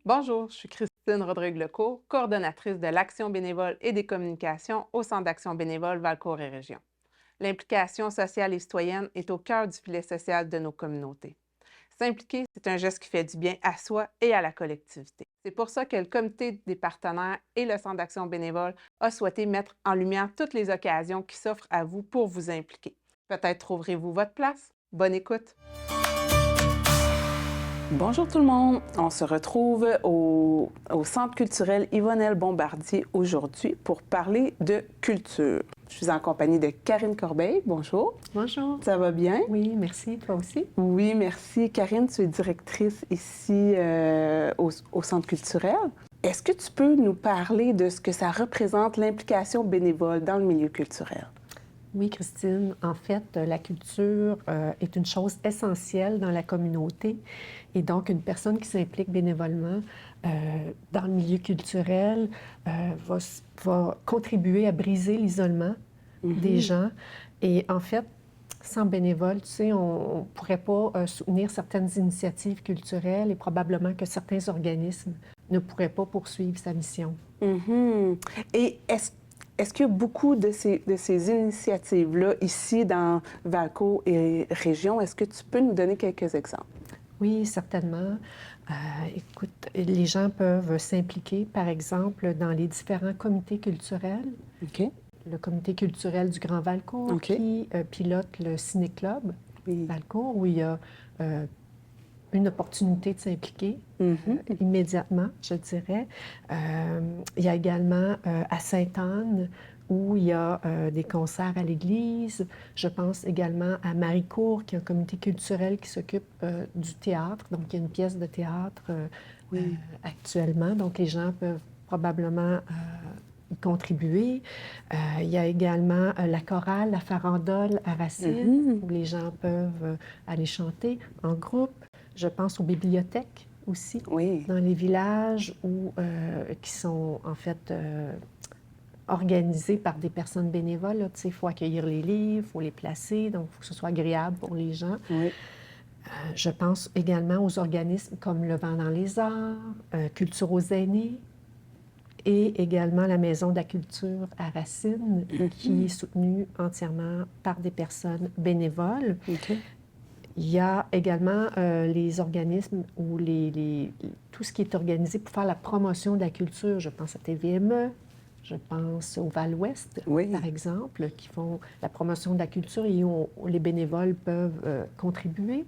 Bonjour, je suis Christine Rodrigue-Lecourt, coordonnatrice de l'action bénévole et des communications au Centre d'action bénévole Valcourt et Région. L'implication sociale et citoyenne est au cœur du filet social de nos communautés. S'impliquer, c'est un geste qui fait du bien à soi et à la collectivité. C'est pour ça que le comité des partenaires et le Centre d'action bénévole a souhaité mettre en lumière toutes les occasions qui s'offrent à vous pour vous impliquer. Peut-être trouverez-vous votre place. Bonne écoute! Bonjour tout le monde, on se retrouve au Centre culturel Yvonnel Bombardier aujourd'hui pour parler de culture. Je suis en compagnie de Karine Corbeil. Bonjour. Bonjour. Ça va bien? Oui, merci. Toi aussi? Oui, merci. Karine, tu es directrice ici au Centre culturel. Est-ce que tu peux nous parler de ce que ça représente l'implication bénévole dans le milieu culturel? Oui, Christine. En fait, la culture est une chose essentielle dans la communauté. Et donc, une personne qui s'implique bénévolement dans le milieu culturel va contribuer à briser l'isolement des gens. Et en fait, sans bénévoles, tu sais, on ne pourrait pas soutenir certaines initiatives culturelles et probablement que certains organismes ne pourraient pas poursuivre sa mission. Et est-ce qu'il y a beaucoup de ces initiatives-là ici dans Valcourt et Région? Est-ce que tu peux nous donner quelques exemples? Oui, certainement. Écoute, les gens peuvent s'impliquer, par exemple, dans les différents comités culturels. OK. Le comité culturel du Grand Valcourt qui pilote le Ciné-Club Valcourt, où il y a une opportunité de s'impliquer immédiatement, je dirais. Il y a également à Sainte-Anne, où il y a des concerts à l'église. Je pense également à Maricourt, qui est un comité culturel qui s'occupe du théâtre. Donc, il y a une pièce de théâtre actuellement. Donc, les gens peuvent probablement y contribuer. Il y a également la chorale, la farandole à Racine, où les gens peuvent aller chanter en groupe. Je pense aux bibliothèques aussi, dans les villages qui sont en fait organisés par des personnes bénévoles. Il faut accueillir les livres, il faut les placer, donc il faut que ce soit agréable pour les gens. Je pense également aux organismes comme Le Vent dans les Arts, Culture aux aînés, et également la Maison de la culture à Racine, qui est soutenue entièrement par des personnes bénévoles. Il y a également les organismes ou tout ce qui est organisé pour faire la promotion de la culture. Je pense à TVME, je pense au Val-Ouest, par exemple, qui font la promotion de la culture et où les bénévoles peuvent contribuer.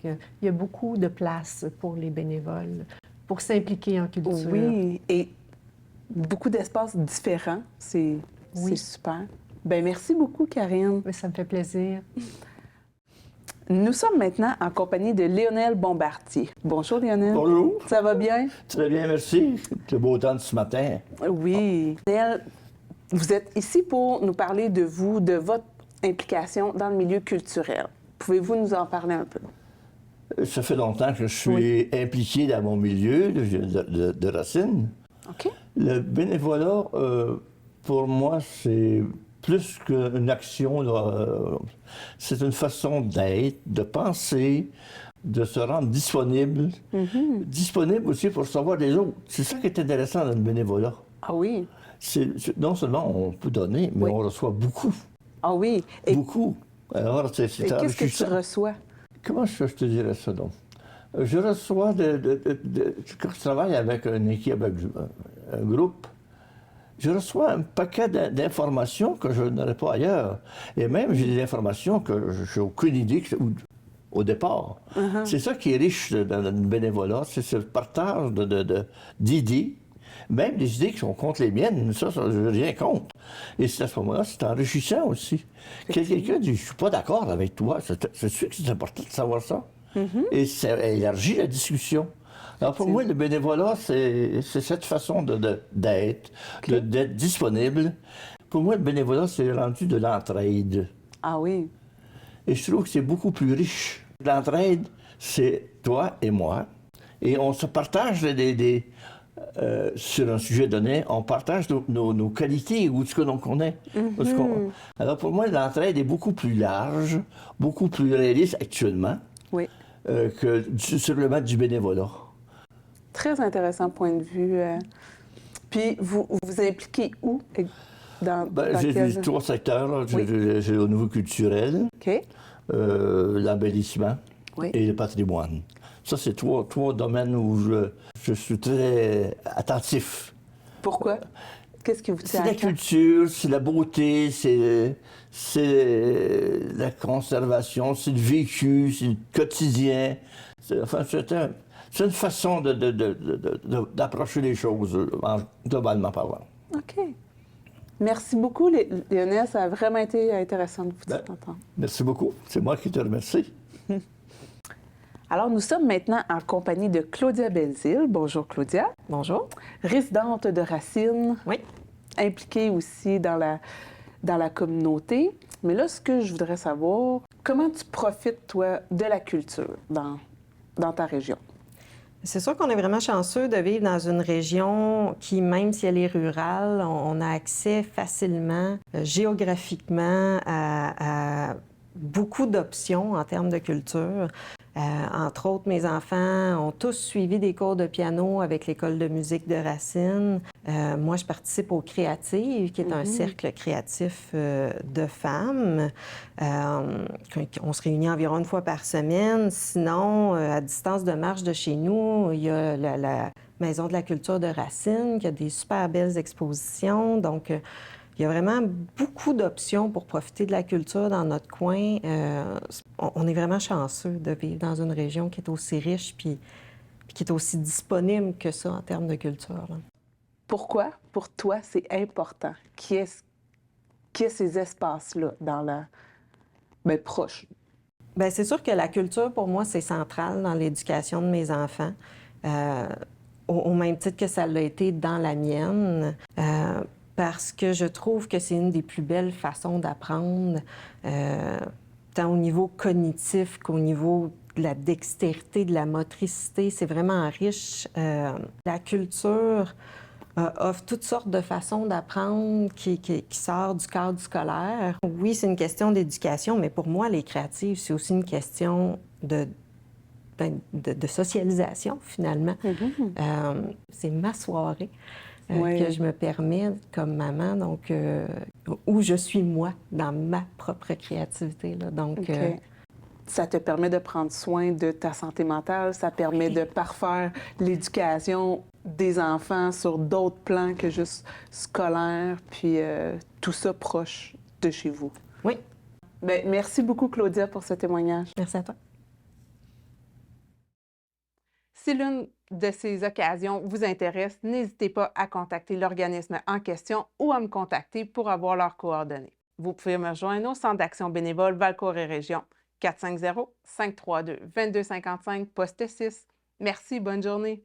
Il y a beaucoup de place pour les bénévoles pour s'impliquer en culture. Oui, et beaucoup d'espaces différents. C'est super. Bien, merci beaucoup, Karine. Ça me fait plaisir. Nous sommes maintenant en compagnie de Lionel Bombardier. Bonjour, Lionel. Bonjour. Ça va bien? Très bien, merci. C'est beau temps de ce matin. Oui. Lionel, vous êtes ici pour nous parler de vous, de votre implication dans le milieu culturel. Pouvez-vous nous en parler un peu? Ça fait longtemps que je suis impliqué dans mon milieu de Racine. OK. Le bénévolat, pour moi, c'est plus qu'une action. C'est une façon d'être, de penser, de se rendre disponible. Disponible aussi pour savoir les autres. C'est ça qui est intéressant dans le bénévolat. Ah oui? Non seulement on peut donner, mais on reçoit beaucoup. Ah oui? Beaucoup. Alors, c'est qu'est-ce que tu reçois? Comment je te dirais ça, donc? Je reçois quand je travaille avec une équipe, avec un groupe, je reçois un paquet d'informations que je n'aurais pas ailleurs. Et même, j'ai des informations que je n'ai aucune idée au départ. C'est ça qui est riche dans le bénévolat, c'est ce partage d'idées, même des idées qui sont contre les miennes. Ça je n'ai rien contre. Et à ce moment-là, c'est enrichissant aussi. Quelqu'un dit, je ne suis pas d'accord avec toi. C'est sûr que c'est important de savoir ça. Et ça élargit la discussion. Alors pour moi, le bénévolat, c'est cette façon d'être, d'être disponible. Pour moi, le bénévolat, c'est rendu de l'entraide. Ah oui. Et je trouve que c'est beaucoup plus riche. L'entraide, c'est toi et moi. Et on se partage sur un sujet donné, on partage nos qualités ou ce que l'on connaît. Alors pour moi, l'entraide est beaucoup plus large, beaucoup plus réaliste actuellement que simplement du bénévolat. très intéressant point de vue. Puis, vous vous impliquez où? Dans J'ai quel... 3 secteurs. Là. Oui. J'ai au niveau culturel, OK. l'embellissement Oui. et le patrimoine. Ça, c'est trois domaines où je suis très attentif. Pourquoi? Qu'est-ce qui vous tient C'est à la cœur? culture, c'est la beauté, c'est la conservation, c'est le vécu, c'est le quotidien. Enfin, c'est une façon d'approcher les choses, globalement parlant. OK. Merci beaucoup, Lionel. Ça a vraiment été intéressant de vous entendre. Merci beaucoup. C'est moi qui te remercie. Alors, nous sommes maintenant en compagnie de Claudia Belzile. Bonjour, Claudia. Bonjour. Résidente de Racine. Oui. Impliquée aussi dans la communauté. Mais là, ce que je voudrais savoir, comment tu profites, toi, de la culture dans ta région? C'est sûr qu'on est vraiment chanceux de vivre dans une région qui, même si elle est rurale, on a accès facilement, géographiquement, à beaucoup d'options en termes de culture. Entre autres, mes enfants ont tous suivi des cours de piano avec l'École de musique de Racine. Moi, je participe au Créative, qui est un cercle créatif de femmes. On se réunit environ 1 fois par semaine. Sinon, à distance de marche de chez nous, il y a la Maison de la culture de Racine, qui a des super belles expositions. Donc, il y a vraiment beaucoup d'options pour profiter de la culture dans notre coin. On est vraiment chanceux de vivre dans une région qui est aussi riche puis qui est aussi disponible que ça en termes de culture. Là. Pourquoi, pour toi, c'est important qu'il y ait ces espaces-là dans la... Bien, proche? Bien, c'est sûr que la culture, pour moi, c'est central dans l'éducation de mes enfants. Au même titre que ça l'a été dans la mienne. Parce que je trouve que c'est une des plus belles façons d'apprendre, tant au niveau cognitif qu'au niveau de la dextérité, de la motricité. C'est vraiment riche. La culture offre toutes sortes de façons d'apprendre qui sort du cadre scolaire. Oui, c'est une question d'éducation, mais pour moi, les créatives, c'est aussi une question de socialisation, finalement. C'est ma soirée. Que je me permets comme maman, donc où je suis moi, dans ma propre créativité. Là. Donc, ça te permet de prendre soin de ta santé mentale, ça permet de parfaire l'éducation des enfants sur d'autres plans que juste scolaire, puis tout ça proche de chez vous. Oui. Bien, merci beaucoup, Claudia, pour ce témoignage. Merci à toi. Si l'une de ces occasions vous intéresse, n'hésitez pas à contacter l'organisme en question ou à me contacter pour avoir leurs coordonnées. Vous pouvez me rejoindre au Centre d'action bénévole Valcourt et Région, 450-532-2255, poste 6. Merci, bonne journée.